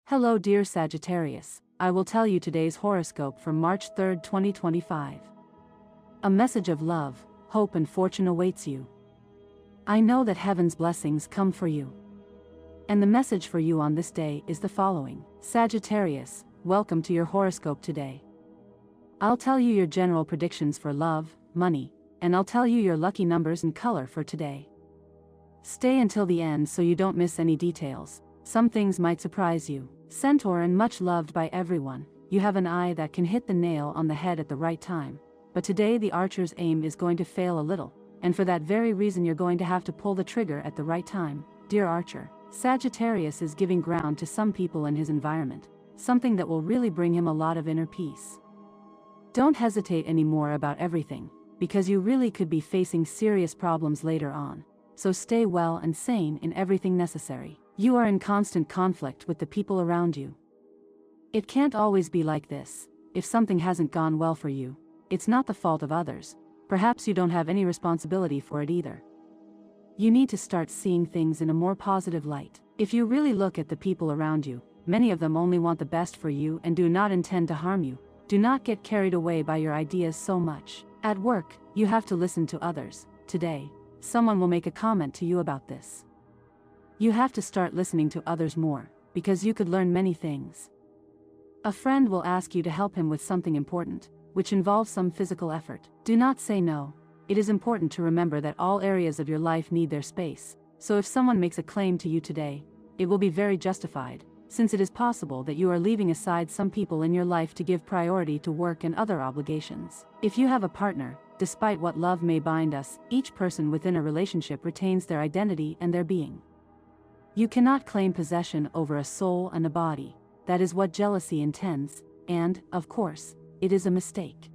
Hello dear Sagittarius, I will tell you today's horoscope for March 3, 2025. A message of love, hope and fortune awaits you. I know that heaven's blessings come for you. And the message for you on this day is the following. Sagittarius, welcome to your horoscope today. I'll tell you your general predictions for love, money, and I'll tell you your lucky numbers and color for today. Stay until the end so you don't miss any details. Some things might surprise you. Centaur and much loved by everyone, you have an eye that can hit the nail on the head at the right time. But today the archer's aim is going to fail a little, and for that very reason you're going to have to pull the trigger at the right time. Dear Archer, Sagittarius is giving ground to some people in his environment, something that will really bring him a lot of inner peace. Don't hesitate anymore about everything, because you really could be facing serious problems later on. So stay well and sane in everything necessary. You are in constant conflict with the people around you. It can't always be like this. If something hasn't gone well for you, it's not the fault of others. Perhaps you don't have any responsibility for it either. You need to start seeing things in a more positive light. If you really look at the people around you, many of them only want the best for you and do not intend to harm you. Do not get carried away by your ideas so much. At work, you have to listen to others. Today, someone will make a comment to you about this. You have to start listening to others more, because you could learn many things. A friend will ask you to help him with something important, which involves some physical effort. Do not say no. It is important to remember that all areas of your life need their space, so if someone makes a claim to you today, it will be very justified, since it is possible that you are leaving aside some people in your life to give priority to work and other obligations. If you have a partner, despite what love may bind us, each person within a relationship retains their identity and their being. You cannot claim possession over a soul and a body. That is what jealousy intends, and, of course, it is a mistake.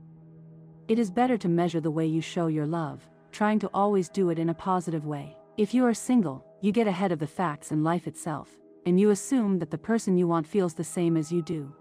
It is better to measure the way you show your love, trying to always do it in a positive way. If you are single, you get ahead of the facts in life itself, and you assume that the person you want feels the same as you do.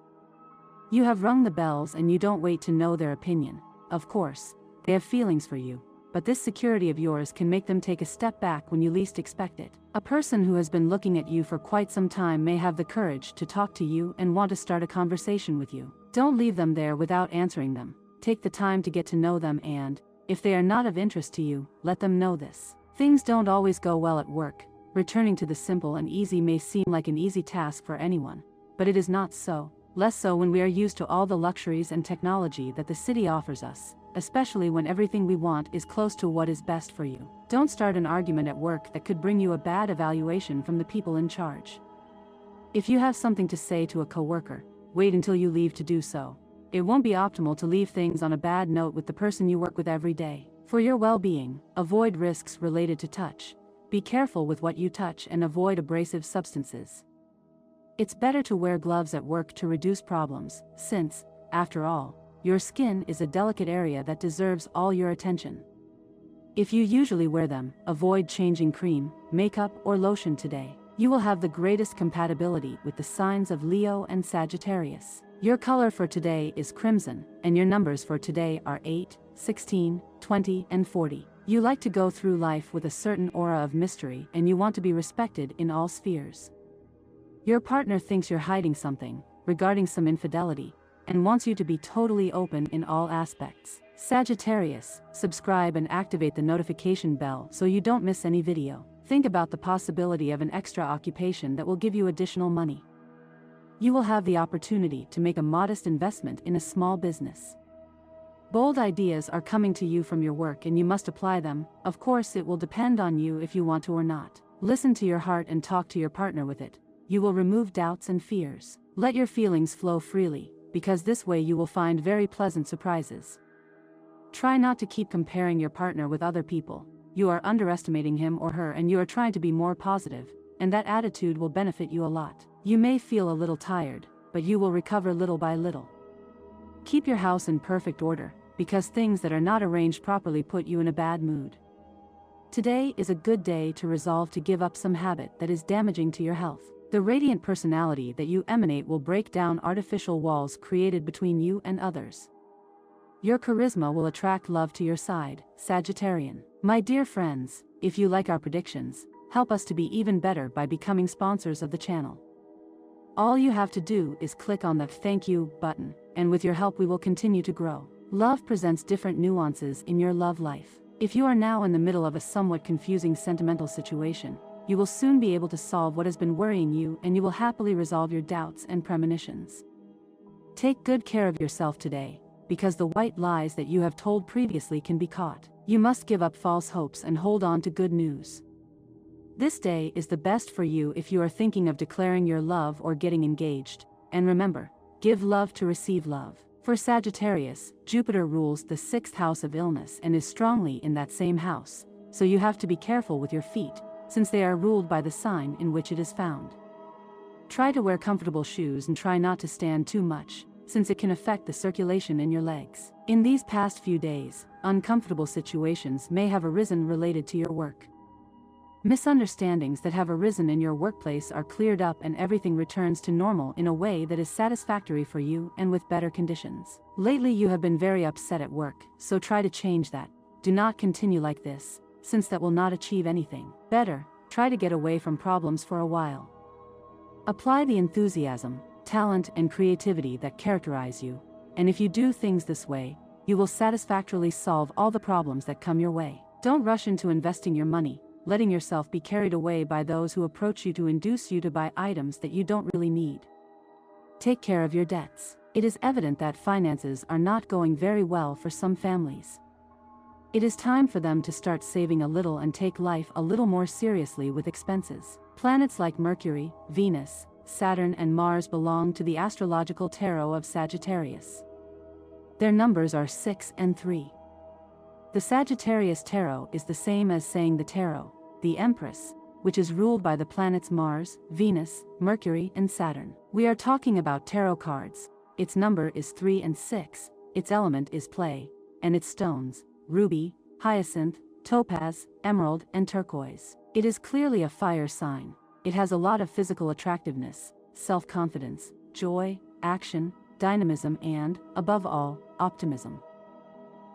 You have rung the bells and you don't wait to know their opinion. Of course, they have feelings for you, but this security of yours can make them take a step back when you least expect it. A person who has been looking at you for quite some time may have the courage to talk to you and want to start a conversation with you. Don't leave them there without answering them. Take the time to get to know them and, if they are not of interest to you, let them know this. Things don't always go well at work. Returning to the simple and easy may seem like an easy task for anyone, but it is not so. Less so when we are used to all the luxuries and technology that the city offers us, especially when everything we want is close to what is best for you. Don't start an argument at work that could bring you a bad evaluation from the people in charge. If you have something to say to a coworker, wait until you leave to do so. It won't be optimal to leave things on a bad note with the person you work with every day. For your well-being, avoid risks related to touch. Be careful with what you touch and avoid abrasive substances. It's better to wear gloves at work to reduce problems, since, after all, your skin is a delicate area that deserves all your attention. If you usually wear them, avoid changing cream, makeup or lotion today. You will have the greatest compatibility with the signs of Leo and Sagittarius. Your color for today is crimson, and your numbers for today are 8, 16, 20 and 40. You like to go through life with a certain aura of mystery and you want to be respected in all spheres. Your partner thinks you're hiding something, regarding some infidelity, and wants you to be totally open in all aspects. Sagittarius, subscribe and activate the notification bell so you don't miss any video. Think about the possibility of an extra occupation that will give you additional money. You will have the opportunity to make a modest investment in a small business. Bold ideas are coming to you from your work and you must apply them. Of course, it will depend on you if you want to or not. Listen to your heart and talk to your partner with it. You will remove doubts and fears. Let your feelings flow freely, because this way you will find very pleasant surprises. Try not to keep comparing your partner with other people. You are underestimating him or her and you are trying to be more positive, and that attitude will benefit you a lot. You may feel a little tired, but you will recover little by little. Keep your house in perfect order, because things that are not arranged properly put you in a bad mood. Today is a good day to resolve to give up some habit that is damaging to your health. The radiant personality that you emanate will break down artificial walls created between you and others. Your charisma will attract love to your side, Sagittarian. My dear friends, if you like our predictions, help us to be even better by becoming sponsors of the channel. All you have to do is click on the "Thank you" button, and with your help we will continue to grow. Love presents different nuances in your love life. If you are now in the middle of a somewhat confusing sentimental situation, you will soon be able to solve what has been worrying you, and you will happily resolve your doubts and premonitions. Take good care of yourself today, because the white lies that you have told previously can be caught. You must give up false hopes and hold on to good news. This day is the best for you if you are thinking of declaring your love or getting engaged. And remember, give love to receive love. For Sagittarius, Jupiter rules the 6th house of illness and is strongly in that same house, so you have to be careful with your feet, since they are ruled by the sign in which it is found. Try to wear comfortable shoes and try not to stand too much, since it can affect the circulation in your legs. In these past few days, uncomfortable situations may have arisen related to your work. Misunderstandings that have arisen in your workplace are cleared up and everything returns to normal in a way that is satisfactory for you and with better conditions. Lately you have been very upset at work, so try to change that. Do not continue like this, since that will not achieve anything. Better, try to get away from problems for a while. Apply the enthusiasm, talent and creativity that characterize you, and if you do things this way, you will satisfactorily solve all the problems that come your way. Don't rush into investing your money, letting yourself be carried away by those who approach you to induce you to buy items that you don't really need. Take care of your debts. It is evident that finances are not going very well for some families. It is time for them to start saving a little and take life a little more seriously with expenses. Planets like Mercury, Venus, Saturn and Mars belong to the astrological tarot of Sagittarius. Their numbers are 6 and 3. The Sagittarius tarot is the same as saying the tarot, the Empress, which is ruled by the planets Mars, Venus, Mercury and Saturn. We are talking about tarot cards. Its number is 3 and 6, its element is play, and its stones, ruby, hyacinth, topaz, emerald and turquoise. It is clearly a fire sign. It has a lot of physical attractiveness, self-confidence, joy, action, dynamism and, above all, optimism.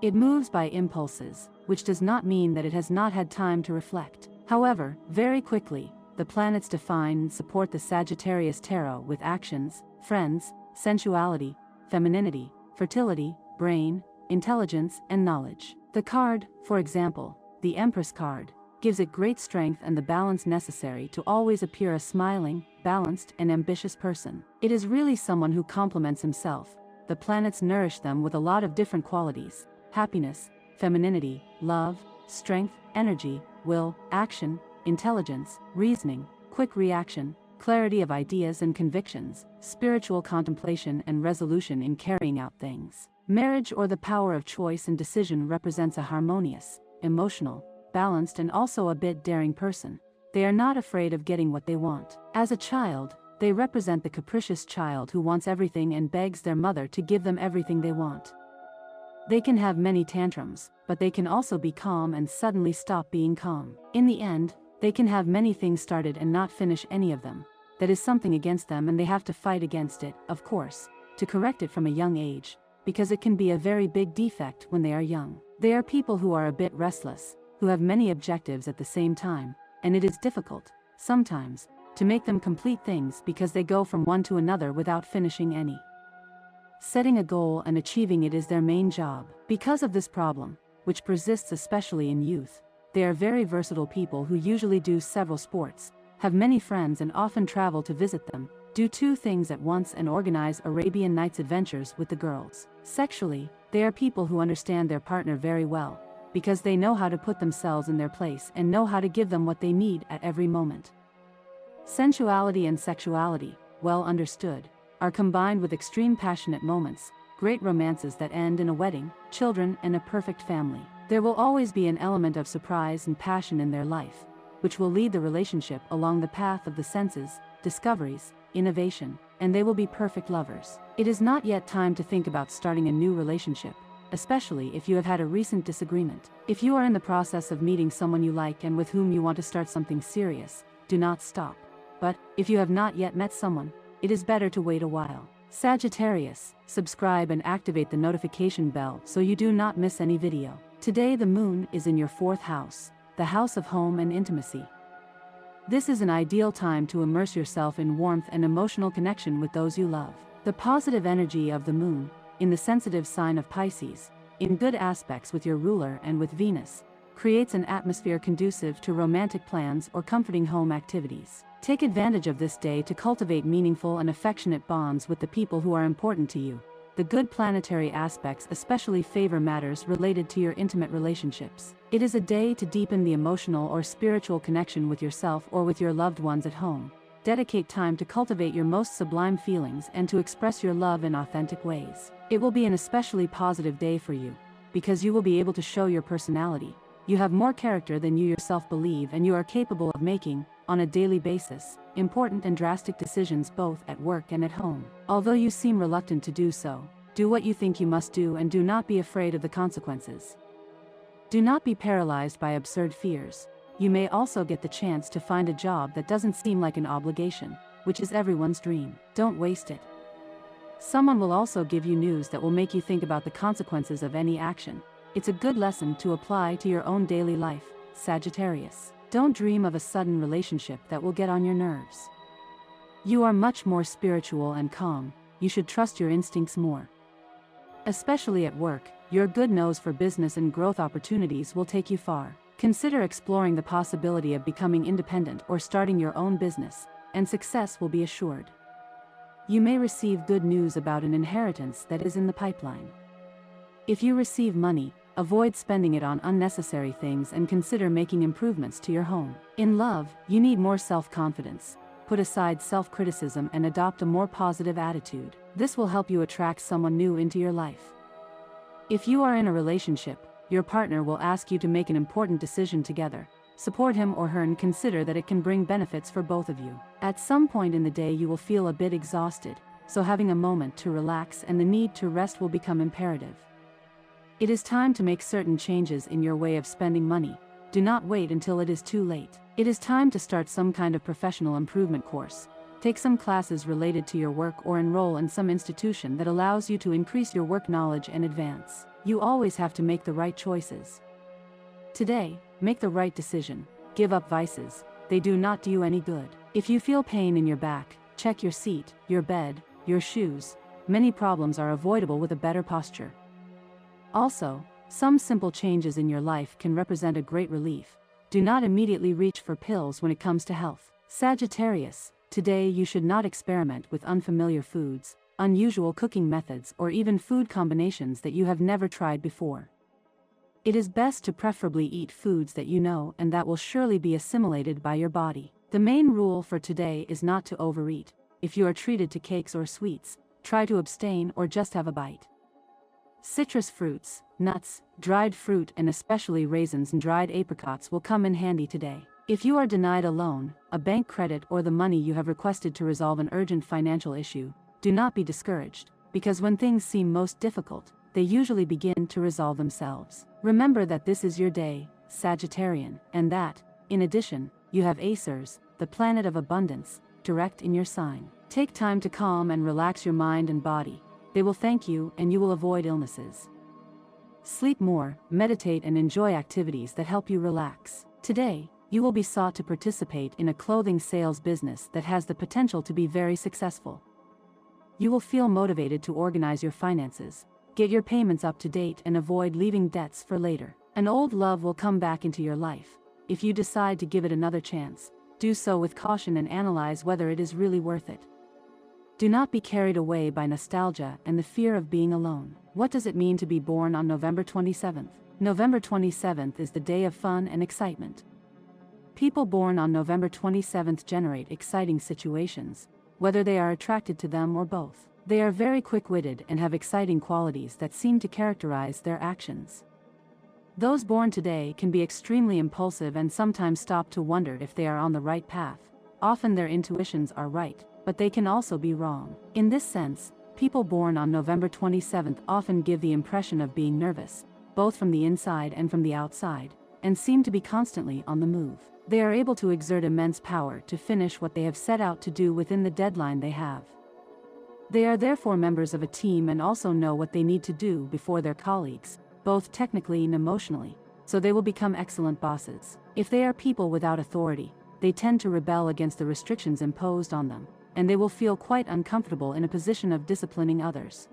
It moves by impulses, which does not mean that it has not had time to reflect. However, very quickly, the planets define and support the Sagittarius tarot with actions, friends, sensuality, femininity, fertility, brain, intelligence, and knowledge. The card, for example, the Empress card, gives it great strength and the balance necessary to always appear a smiling, balanced, and ambitious person. It is really someone who complements himself. The planets nourish them with a lot of different qualities: happiness, femininity, love, strength, energy, will, action, intelligence, reasoning, quick reaction, clarity of ideas and convictions, spiritual contemplation and resolution in carrying out things. Marriage or the power of choice and decision represents a harmonious, emotional, balanced and also a bit daring person. They are not afraid of getting what they want. As a child, they represent the capricious child who wants everything and begs their mother to give them everything they want. They can have many tantrums, but they can also be calm and suddenly stop being calm. In the end, they can have many things started and not finish any of them. That is something against them and they have to fight against it, of course, to correct it from a young age, because it can be a very big defect when they are young. They are people who are a bit restless, who have many objectives at the same time, and it is difficult, sometimes, to make them complete things because they go from one to another without finishing any. Setting a goal and achieving it is their main job. Because of this problem, which persists especially in youth, they are very versatile people who usually do several sports, have many friends and often travel to visit them, do 2 things at once and organize Arabian Nights adventures with the girls. Sexually, they are people who understand their partner very well, because they know how to put themselves in their place and know how to give them what they need at every moment. Sensuality and sexuality, well understood, are combined with extreme passionate moments, great romances that end in a wedding, children, and a perfect family. There will always be an element of surprise and passion in their life, which will lead the relationship along the path of the senses, discoveries, innovation, and they will be perfect lovers. It is not yet time to think about starting a new relationship, especially if you have had a recent disagreement. If you are in the process of meeting someone you like and with whom you want to start something serious, do not stop. But, if you have not yet met someone, it is better to wait a while. Sagittarius, subscribe and activate the notification bell so you do not miss any video. Today the moon is in your 4th house, the house of home and intimacy. This is an ideal time to immerse yourself in warmth and emotional connection with those you love. The positive energy of the moon, in the sensitive sign of Pisces, in good aspects with your ruler and with Venus, creates an atmosphere conducive to romantic plans or comforting home activities. Take advantage of this day to cultivate meaningful and affectionate bonds with the people who are important to you. The good planetary aspects especially favor matters related to your intimate relationships. It is a day to deepen the emotional or spiritual connection with yourself or with your loved ones at home. Dedicate time to cultivate your most sublime feelings and to express your love in authentic ways. It will be an especially positive day for you, because you will be able to show your personality. You have more character than you yourself believe, and you are capable of making, on a daily basis, important and drastic decisions both at work and at home. Although you seem reluctant to do so, do what you think you must do and do not be afraid of the consequences. Do not be paralyzed by absurd fears. You may also get the chance to find a job that doesn't seem like an obligation, which is everyone's dream. Don't waste it. Someone will also give you news that will make you think about the consequences of any action. It's a good lesson to apply to your own daily life, Sagittarius. Don't dream of a sudden relationship that will get on your nerves. You are much more spiritual and calm. You should trust your instincts more. Especially at work, your good nose for business and growth opportunities will take you far. Consider exploring the possibility of becoming independent or starting your own business, and success will be assured. You may receive good news about an inheritance that is in the pipeline. If you receive money, avoid spending it on unnecessary things and consider making improvements to your home. In love, you need more self-confidence. Put aside self-criticism and adopt a more positive attitude. This will help you attract someone new into your life. If you are in a relationship, your partner will ask you to make an important decision together. Support him or her and consider that it can bring benefits for both of you. At some point in the day you will feel a bit exhausted, so having a moment to relax and the need to rest will become imperative. It is time to make certain changes in your way of spending money. Do not wait until it is too late. It is time to start some kind of professional improvement course. Take some classes related to your work or enroll in some institution that allows you to increase your work knowledge and advance. You always have to make the right choices. Today, make the right decision. Give up vices. They do not do you any good. If you feel pain in your back, check your seat, your bed, your shoes. Many problems are avoidable with a better posture. Also, some simple changes in your life can represent a great relief. Do not immediately reach for pills when it comes to health. Sagittarius, today you should not experiment with unfamiliar foods, unusual cooking methods, or even food combinations that you have never tried before. It is best to preferably eat foods that you know and that will surely be assimilated by your body. The main rule for today is not to overeat. If you are treated to cakes or sweets, try to abstain or just have a bite. Citrus fruits, nuts, dried fruit and especially raisins and dried apricots will come in handy today. If you are denied a loan, a bank credit or the money you have requested to resolve an urgent financial issue, do not be discouraged, because when things seem most difficult, they usually begin to resolve themselves. Remember that this is your day, Sagittarian, and that, in addition, you have Acers, the planet of abundance, direct in your sign. Take time to calm and relax your mind and body. They will thank you and you will avoid illnesses. Sleep more, meditate and enjoy activities that help you relax. Today, you will be sought to participate in a clothing sales business that has the potential to be very successful. You will feel motivated to organize your finances, get your payments up to date and avoid leaving debts for later. An old love will come back into your life. If you decide to give it another chance, do so with caution and analyze whether it is really worth it. Do not be carried away by nostalgia and the fear of being alone. What does it mean to be born on November 27th? November 27th is the day of fun and excitement. People born on November 27th generate exciting situations, whether they are attracted to them or both. They are very quick-witted and have exciting qualities that seem to characterize their actions. Those born today can be extremely impulsive and sometimes stop to wonder if they are on the right path. Often their intuitions are right, but they can also be wrong. In this sense, people born on November 27th often give the impression of being nervous, both from the inside and from the outside, and seem to be constantly on the move. They are able to exert immense power to finish what they have set out to do within the deadline they have. They are therefore members of a team and also know what they need to do before their colleagues, both technically and emotionally, so they will become excellent bosses. If they are people without authority, they tend to rebel against the restrictions imposed on them, and they will feel quite uncomfortable in a position of disciplining others.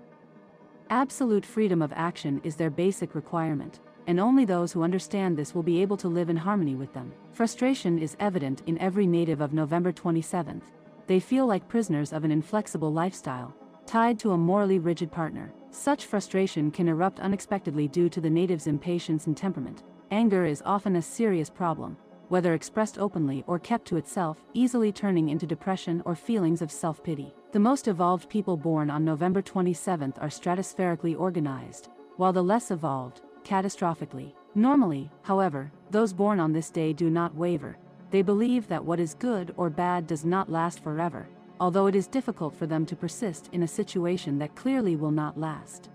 Absolute freedom of action is their basic requirement, and only those who understand this will be able to live in harmony with them. Frustration is evident in every native of November 27th. They feel like prisoners of an inflexible lifestyle, tied to a morally rigid partner. Such frustration can erupt unexpectedly due to the native's impatience and temperament. Anger is often a serious problem, whether expressed openly or kept to itself, easily turning into depression or feelings of self-pity. The most evolved people born on November 27th are stratospherically organized, while the less evolved, catastrophically. Normally, however, those born on this day do not waver. They believe that what is good or bad does not last forever, although it is difficult for them to persist in a situation that clearly will not last.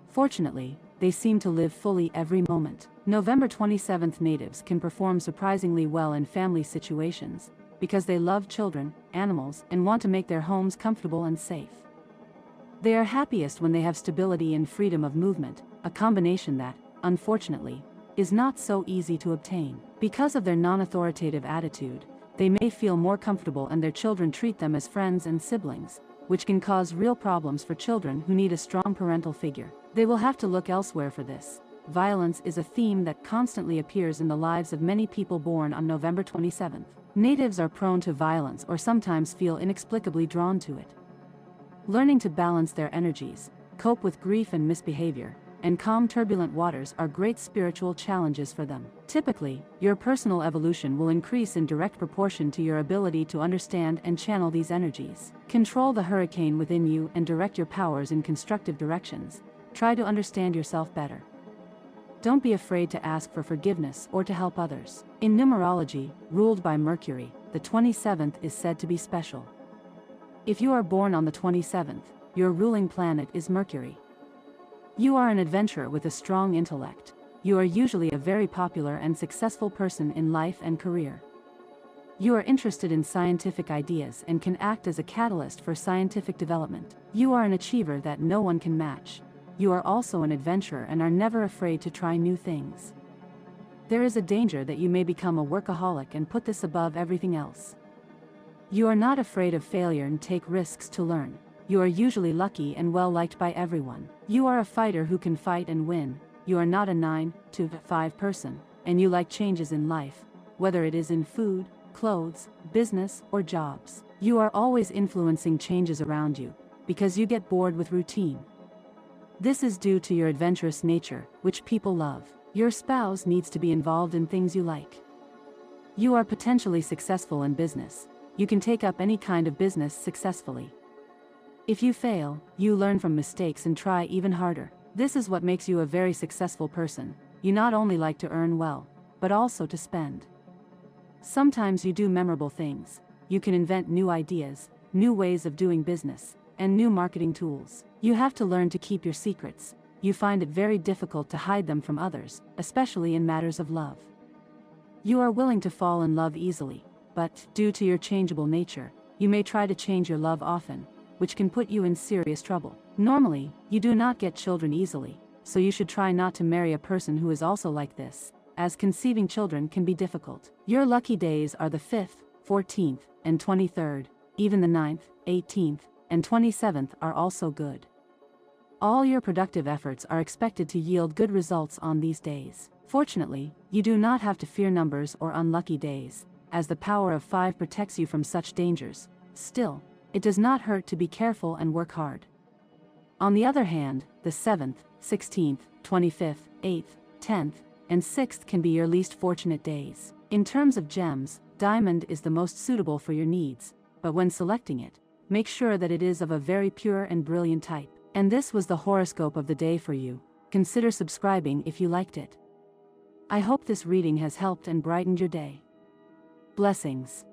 Fortunately, they seem to live fully every moment. November 27th natives can perform surprisingly well in family situations, because they love children, animals, and want to make their homes comfortable and safe. They are happiest when they have stability and freedom of movement, a combination that, unfortunately, is not so easy to obtain. Because of their non-authoritative attitude, they may feel more comfortable and their children treat them as friends and siblings, which can cause real problems for children who need a strong parental figure. They will have to look elsewhere for this. Violence is a theme that constantly appears in the lives of many people born on November 27th. Natives are prone to violence or sometimes feel inexplicably drawn to it. Learning to balance their energies, cope with grief and misbehavior, and calm turbulent waters are great spiritual challenges for them. Typically, your personal evolution will increase in direct proportion to your ability to understand and channel these energies. Control the hurricane within you and direct your powers in constructive directions. Try to understand yourself better. Don't be afraid to ask for forgiveness or to help others. In numerology, ruled by Mercury, the 27th is said to be special. If you are born on the 27th, your ruling planet is Mercury. You are an adventurer with a strong intellect. You are usually a very popular and successful person in life and career. You are interested in scientific ideas and can act as a catalyst for scientific development. You are an achiever that no one can match. You are also an adventurer and are never afraid to try new things. There is a danger that you may become a workaholic and put this above everything else. You are not afraid of failure and take risks to learn. You are usually lucky and well liked by everyone. You are a fighter who can fight and win. You are not a 9 to 5 person, and you like changes in life, whether it is in food, clothes, business, or jobs. You are always influencing changes around you, because you get bored with routine. This is due to your adventurous nature, which people love. Your spouse needs to be involved in things you like. You are potentially successful in business. You can take up any kind of business successfully. If you fail, you learn from mistakes and try even harder. This is what makes you a very successful person. You not only like to earn well, but also to spend. Sometimes you do memorable things. You can invent new ideas, new ways of doing business, and new marketing tools. You have to learn to keep your secrets. You find it very difficult to hide them from others, especially in matters of love. You are willing to fall in love easily, but, due to your changeable nature, you may try to change your love often, which can put you in serious trouble. Normally, you do not get children easily, so you should try not to marry a person who is also like this, as conceiving children can be difficult. Your lucky days are the 5th, 14th, and 23rd, even the 9th, 18th, and 27th are also good. All your productive efforts are expected to yield good results on these days. Fortunately, you do not have to fear numbers or unlucky days, as the power of 5 protects you from such dangers. Still, it does not hurt to be careful and work hard. On the other hand, the 7th, 16th, 25th, 8th, 10th, and 6th can be your least fortunate days. In terms of gems, diamond is the most suitable for your needs, but when selecting it, make sure that it is of a very pure and brilliant type. And this was the horoscope of the day for you. Consider subscribing if you liked it. I hope this reading has helped and brightened your day. Blessings.